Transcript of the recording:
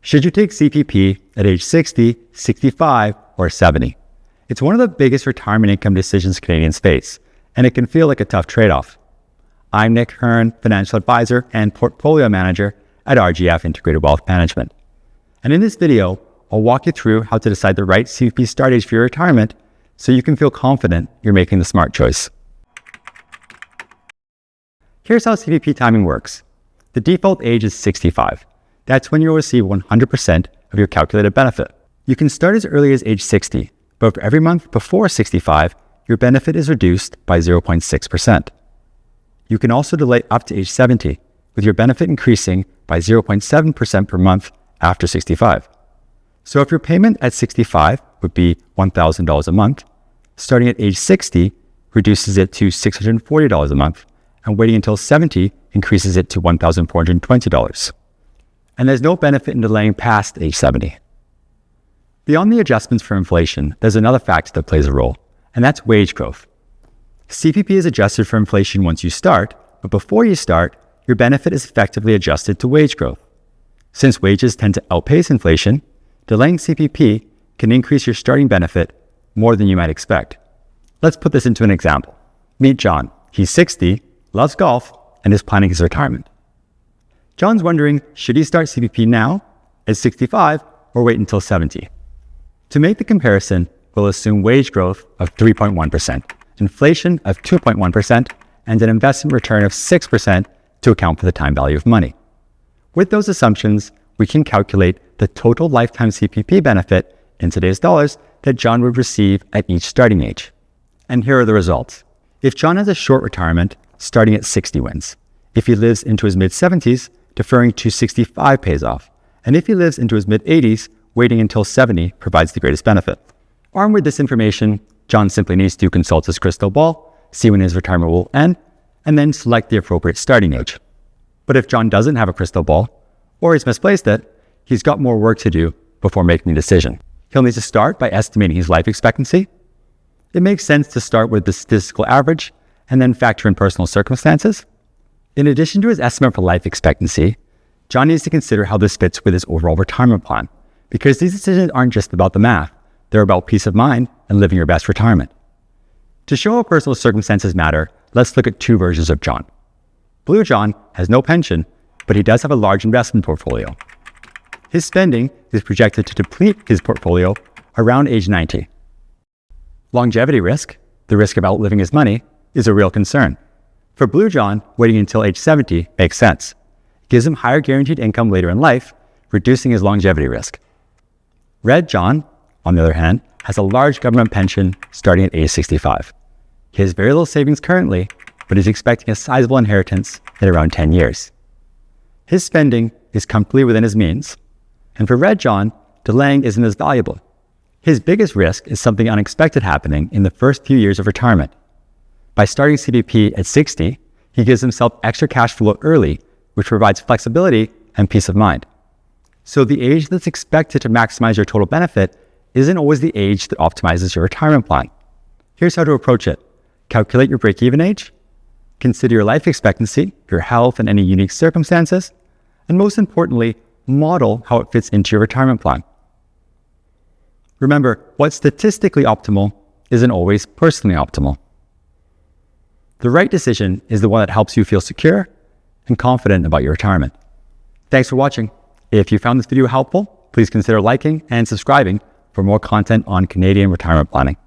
Should you take CPP at age 60, 65, or 70? It's one of the biggest retirement income decisions Canadians face, and it can feel like a tough trade-off. I'm Nick Hearn, financial advisor and portfolio manager at RGF Integrated Wealth Management. And in this video, I'll walk you through how to decide the right CPP start age for your retirement so you can feel confident you're making the smart choice. Here's how CPP timing works. The default age is 65. That's when you'll receive 100% of your calculated benefit. You can start as early as age 60, but for every month before 65, your benefit is reduced by 0.6%. You can also delay up to age 70, with your benefit increasing by 0.7% per month after 65. So if your payment at 65 would be $1,000 a month, starting at age 60 reduces it to $640 a month, and waiting until 70 increases it to $1,420. And there's no benefit in delaying past age 70. Beyond the adjustments for inflation, there's another factor that plays a role, and that's wage growth. CPP is adjusted for inflation once you start, but before you start, your benefit is effectively adjusted to wage growth. Since wages tend to outpace inflation, delaying CPP can increase your starting benefit more than you might expect. Let's put this into an example. Meet John. He's 60, loves golf, and is planning his retirement. John's wondering, should he start CPP now, at 65, or wait until 70? To make the comparison, we'll assume wage growth of 3.1%, inflation of 2.1%, and an investment return of 6% to account for the time value of money. With those assumptions, we can calculate the total lifetime CPP benefit in today's dollars that John would receive at each starting age. And here are the results. If John has a short retirement, starting at 60 wins. If he lives into his mid-70s, deferring to 65 pays off. And if he lives into his mid-80s, waiting until 70 provides the greatest benefit. Armed with this information, John simply needs to consult his crystal ball, see when his retirement will end, and then select the appropriate starting age. But if John doesn't have a crystal ball, or he's misplaced it, he's got more work to do before making a decision. He'll need to start by estimating his life expectancy. It makes sense to start with the statistical average and then factor in personal circumstances. In addition to his estimate for life expectancy, John needs to consider how this fits with his overall retirement plan, because these decisions aren't just about the math, they're about peace of mind and living your best retirement. To show how personal circumstances matter, let's look at two versions of John. Blue John has no pension, but he does have a large investment portfolio. His spending is projected to deplete his portfolio around age 90. Longevity risk, the risk of outliving his money, is a real concern. For Blue John, waiting until age 70 makes sense. It gives him higher guaranteed income later in life, reducing his longevity risk. Red John, on the other hand, has a large government pension starting at age 65. He has very little savings currently, but is expecting a sizable inheritance in around 10 years. His spending is comfortably within his means, and for Red John, delaying isn't as valuable. His biggest risk is something unexpected happening in the first few years of retirement. By starting CPP at 60, he gives himself extra cash flow early, which provides flexibility and peace of mind. So the age that's expected to maximize your total benefit isn't always the age that optimizes your retirement plan. Here's how to approach it. Calculate your break-even age, consider your life expectancy, your health, and any unique circumstances, and most importantly, model how it fits into your retirement plan. Remember, what's statistically optimal isn't always personally optimal. The right decision is the one that helps you feel secure and confident about your retirement. Thanks for watching. If you found this video helpful, please consider liking and subscribing for more content on Canadian retirement planning.